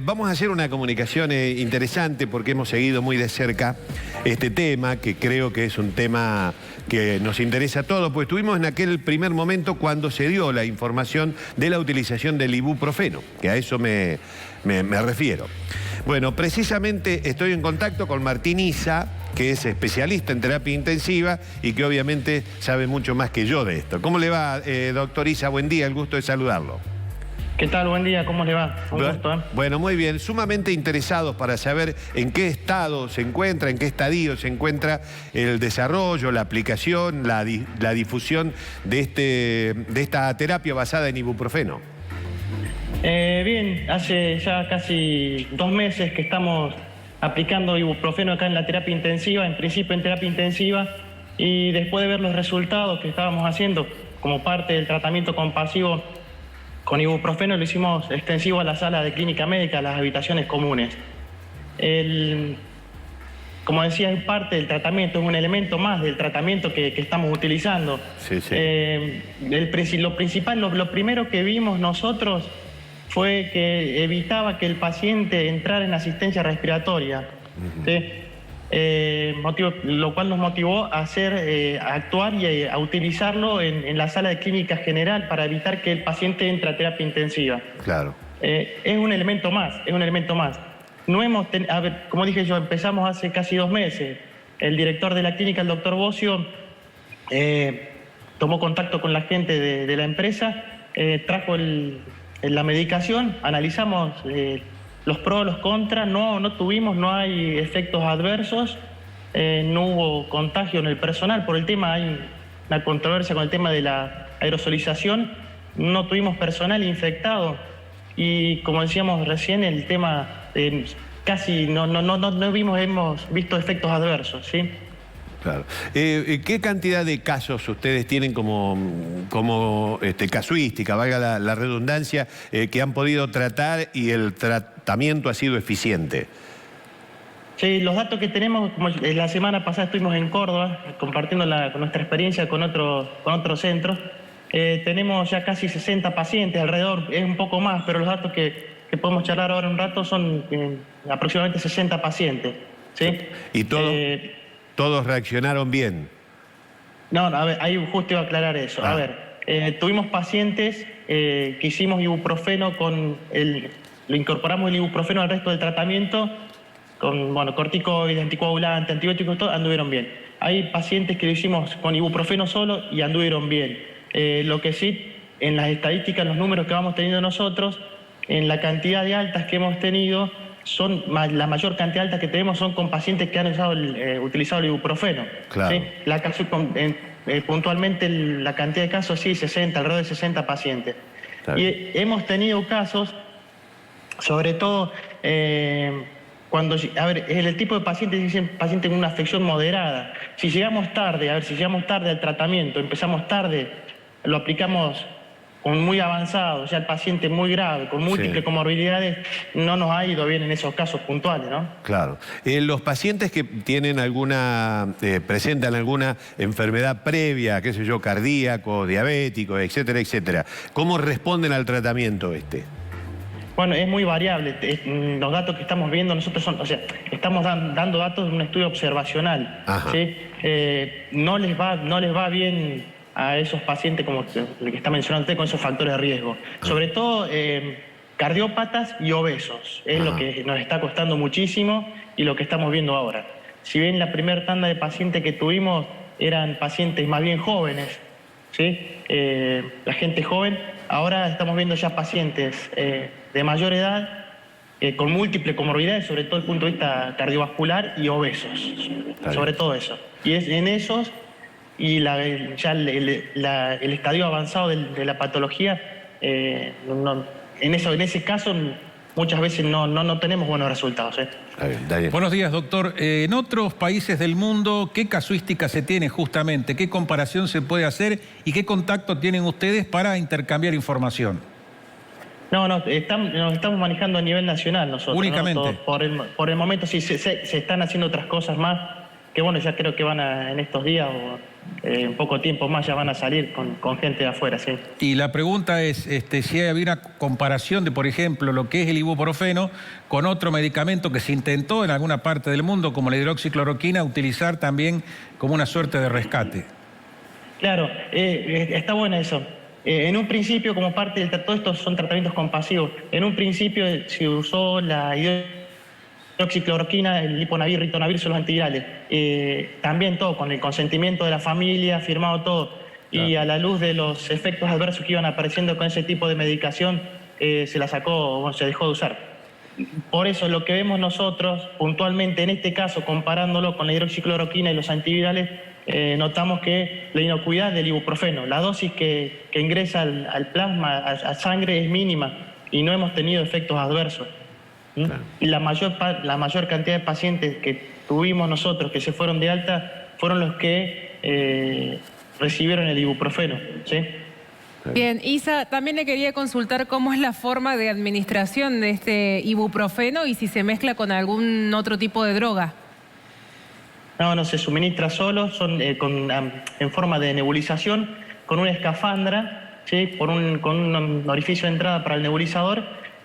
Vamos a hacer una comunicación interesante porque hemos seguido muy de cerca este tema, que creo que es un tema que nos interesa a todos, pues estuvimos en aquel primer momento cuando se dio la información de la utilización del ibuprofeno, que a eso me refiero. Bueno, precisamente estoy en contacto con Martín Isa, que es especialista en terapia intensiva y que obviamente sabe mucho más que yo de esto. ¿Cómo le va, doctor Isa? Buen día, el gusto de saludarlo. ¿Qué tal? Buen día, ¿cómo le va? Un gusto, ¿eh? Bueno, muy bien. Sumamente interesados para saber en qué estado se encuentra, en qué estadio se encuentra el desarrollo, la aplicación, la difusión de esta terapia basada en ibuprofeno. Bien, hace ya casi 2 meses que estamos aplicando ibuprofeno acá en la terapia intensiva, en principio en terapia intensiva, y después de ver los resultados que estábamos haciendo como parte del tratamiento compasivo con ibuprofeno, lo hicimos extensivo a la sala de clínica médica, a las habitaciones comunes. Como decía, es parte del tratamiento, es un elemento más del tratamiento que estamos utilizando. Sí, sí. Lo primero que vimos nosotros fue que evitaba que el paciente entrara en asistencia respiratoria. ¿Sí? Lo cual nos motivó a actuar y a utilizarlo en la sala de clínica general para evitar que el paciente entre a terapia intensiva. Claro. Es un elemento más, es un elemento más. No hemos a ver, como dije yo, empezamos hace casi 2 meses. El director de la clínica, el doctor Bocio, tomó contacto con la gente de la empresa, trajo la medicación, analizamos los pros, los contras, no hay efectos adversos, no hubo contagio en el personal. Por el tema, hay una controversia con el tema de la aerosolización, no tuvimos personal infectado y, como decíamos recién, el tema casi hemos visto efectos adversos, ¿sí? Claro. ¿Qué cantidad de casos ustedes tienen como casuística, valga la redundancia, que han podido tratar y el tratamiento ha sido eficiente? Sí, los datos que tenemos, como la semana pasada estuvimos en Córdoba compartiendo nuestra experiencia con otros centros, tenemos ya casi 60 pacientes, alrededor, es un poco más, pero los datos que podemos charlar ahora un rato son aproximadamente 60 pacientes. ¿Sí? ¿Y todos reaccionaron bien? No, a ver, ahí justo iba a aclarar eso. A ver, tuvimos pacientes que hicimos ibuprofeno lo incorporamos el ibuprofeno al resto del tratamiento, con corticoides, anticoagulantes, antibióticos, todo, anduvieron bien. Hay pacientes que lo hicimos con ibuprofeno solo y anduvieron bien. Lo que sí, en las estadísticas, los números que vamos teniendo nosotros, en la cantidad de altas que hemos tenido, la mayor cantidad de altas que tenemos son con pacientes que han utilizado el ibuprofeno. Claro. ¿Sí? Puntualmente la cantidad de casos, sí, 60, alrededor de 60 pacientes. Claro. Y hemos tenido casos, sobre todo, cuando, a ver, es el tipo de pacientes, dicen pacientes con una afección moderada. Si llegamos tarde al tratamiento, empezamos tarde, lo aplicamos con muy avanzado, ya el paciente muy grave, con múltiples comorbilidades, no nos ha ido bien en esos casos puntuales, ¿no? Claro. Los pacientes que tienen presentan alguna enfermedad previa, qué sé yo, cardíaco, diabético, etcétera, etcétera, ¿cómo responden al tratamiento este? Bueno, es muy variable. Los datos que estamos viendo nosotros estamos dando datos de un estudio observacional. ¿Sí? No les va bien a esos pacientes, como el que está mencionando usted, con esos factores de riesgo. Sobre todo cardiópatas y obesos. Es lo que nos está costando muchísimo y lo que estamos viendo ahora. Si bien la primera tanda de pacientes que tuvimos eran pacientes más bien jóvenes, ¿sí? La gente joven, ahora estamos viendo ya pacientes de mayor edad, con múltiples comorbilidades, sobre todo desde el punto de vista cardiovascular, y obesos, sobre todo eso. Y es en esos, y ya el estadio avanzado de la patología, en ese caso muchas veces no tenemos buenos resultados. Está bien. Buenos días, doctor. En otros países del mundo, ¿qué casuística se tiene justamente? ¿Qué comparación se puede hacer y qué contacto tienen ustedes para intercambiar información? Nos estamos manejando a nivel nacional nosotros. Únicamente. ¿No? Por el momento sí se están haciendo otras cosas más, que bueno, ya creo que van en estos días en poco tiempo más ya van a salir con gente de afuera, sí. Y la pregunta es si había una comparación de, por ejemplo, lo que es el ibuprofeno con otro medicamento que se intentó en alguna parte del mundo, como la hidroxicloroquina, utilizar también como una suerte de rescate. Claro, está bueno eso. En un principio, como parte del todo estos son tratamientos compasivos, en un principio se usó la hidroxicloroquina, el liponavir, ritonavir son los antivirales. También todo, con el consentimiento de la familia, firmado todo. Claro. Y a la luz de los efectos adversos que iban apareciendo con ese tipo de medicación, se la sacó, bueno, se dejó de usar. Por eso lo que vemos nosotros, puntualmente en este caso, comparándolo con la hidroxicloroquina y los antivirales, notamos que la inocuidad del ibuprofeno, la dosis que ingresa al plasma, a sangre, es mínima y no hemos tenido efectos adversos. Claro. Y la mayor cantidad de pacientes que tuvimos nosotros que se fueron de alta fueron los que recibieron el ibuprofeno, ¿sí? Bien, Isa, también le quería consultar cómo es la forma de administración de este ibuprofeno y si se mezcla con algún otro tipo de droga. No, se suministra solo, en forma de nebulización, con una escafandra, ¿sí? Con un orificio de entrada para el nebulizador.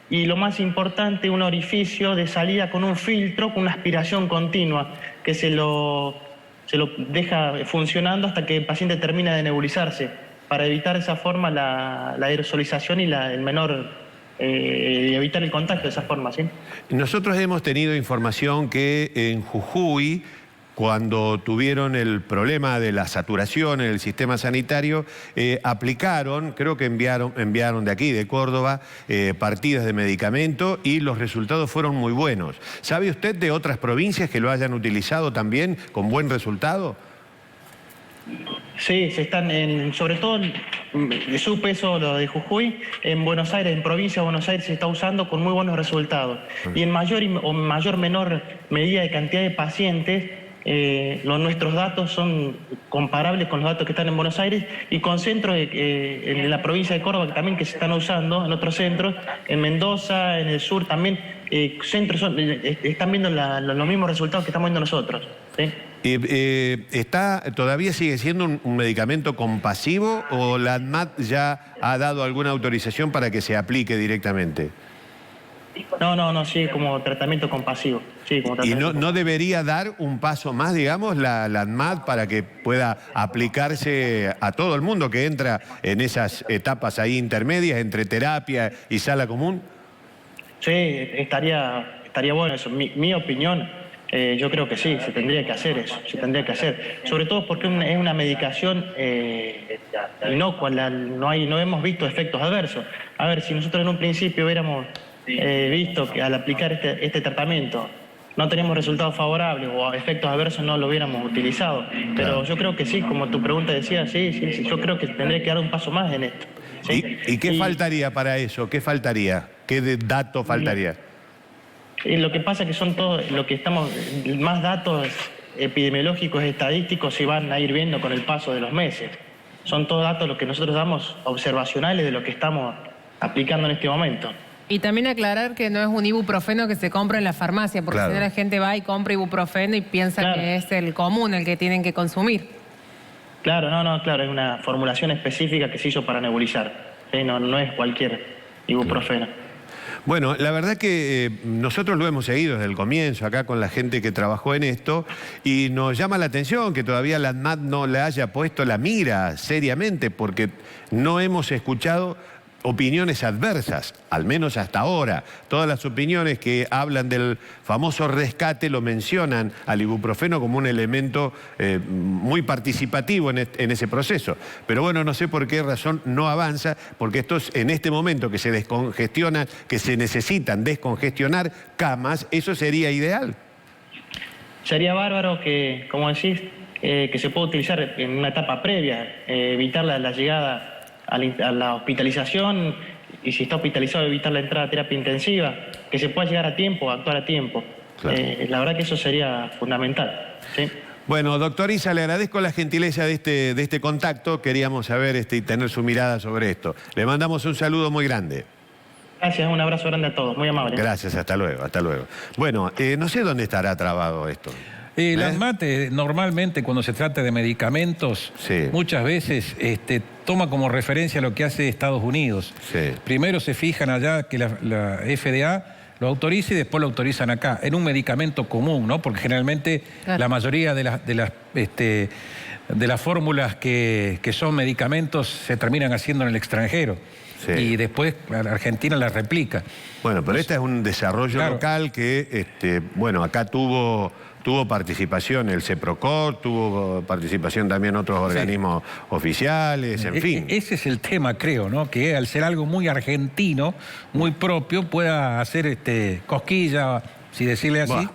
Y lo más importante, un orificio de salida con un filtro, con una aspiración continua, que se lo deja funcionando hasta que el paciente termina de nebulizarse, para evitar de esa forma la aerosolización y evitar el contagio de esa forma, ¿sí? Nosotros hemos tenido información que en Jujuy, cuando tuvieron el problema de la saturación en el sistema sanitario, aplicaron, creo que enviaron de aquí, de Córdoba, partidas de medicamento y los resultados fueron muy buenos. ¿Sabe usted de otras provincias que lo hayan utilizado también con buen resultado? Sí, se están, sobre todo, supe eso, lo de Jujuy, en Buenos Aires, en provincia de Buenos Aires se está usando con muy buenos resultados. Y en mayor menor medida de cantidad de pacientes, nuestros datos son comparables con los datos que están en Buenos Aires y con centros en la provincia de Córdoba también que se están usando, en otros centros, en Mendoza, en el sur también, centros están viendo los mismos resultados que estamos viendo nosotros, ¿sí? ¿Todavía sigue siendo un medicamento compasivo o la ANMAT ya ha dado alguna autorización para que se aplique directamente? No, sí, como tratamiento compasivo. Sí, como tratamiento. ¿Y no debería dar un paso más, digamos, la ANMAT para que pueda aplicarse a todo el mundo que entra en esas etapas ahí intermedias entre terapia y sala común? Sí, estaría bueno eso. Mi opinión, yo creo que sí, se tendría que hacer eso, Sobre todo porque es una medicación inocua, no hemos visto efectos adversos. A ver, si nosotros en un principio hubiéramos visto que al aplicar este tratamiento no teníamos resultados favorables o efectos adversos, no lo hubiéramos utilizado. Pero yo creo que sí, como tu pregunta decía, sí, yo creo que tendría que dar un paso más en esto. ¿Sí? ¿Y qué faltaría para eso? ¿Qué faltaría? ¿Qué dato faltaría? Lo que pasa es que son todos, más datos epidemiológicos, estadísticos se van a ir viendo con el paso de los meses. Son todos datos los que nosotros damos observacionales de lo que estamos aplicando en este momento. Y también aclarar que no es un ibuprofeno que se compra en la farmacia, porque si no la gente va y compra ibuprofeno y piensa que es el común, el que tienen que consumir. Claro, claro, es una formulación específica que se hizo para nebulizar. No es cualquier ibuprofeno. Bueno, la verdad que nosotros lo hemos seguido desde el comienzo acá con la gente que trabajó en esto y nos llama la atención que todavía la ANMAT no le haya puesto la mira seriamente porque no hemos escuchado opiniones adversas, al menos hasta ahora. Todas las opiniones que hablan del famoso rescate lo mencionan al ibuprofeno como un elemento muy participativo en ese proceso. Pero bueno, no sé por qué razón no avanza, porque esto es, en este momento que se descongestionan, que se necesitan descongestionar camas, eso sería ideal. Sería bárbaro que, como decís, que se pueda utilizar en una etapa previa, evitar la llegada a la hospitalización y si está hospitalizado evitar la entrada a terapia intensiva, que se pueda llegar a tiempo, actuar a tiempo. Claro. La verdad que eso sería fundamental, ¿sí? Bueno, doctor Isa, le agradezco la gentileza de este contacto. Queríamos saber y tener su mirada sobre esto. Le mandamos un saludo muy grande. Gracias, un abrazo grande a todos, muy amable. Gracias, hasta luego, hasta luego. Bueno, no sé dónde estará trabado esto. La ANMAT normalmente cuando se trata de medicamentos, muchas veces toma como referencia lo que hace Estados Unidos. Primero se fijan allá que la FDA lo autoriza y después lo autorizan acá, en un medicamento común, ¿no? Porque generalmente la mayoría de las fórmulas que son medicamentos se terminan haciendo en el extranjero. Y después la Argentina la replica. Bueno, pero este es un desarrollo local que, bueno, acá tuvo participación el CEPROCOR, tuvo participación también otros organismos oficiales, en fin. Ese es el tema, creo, ¿no? Que al ser algo muy argentino, muy propio, pueda hacer cosquilla, si decirle así.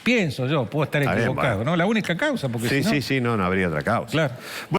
Pienso yo, puedo estar equivocado, ¿no? La única causa, porque sí, no habría otra causa. Claro.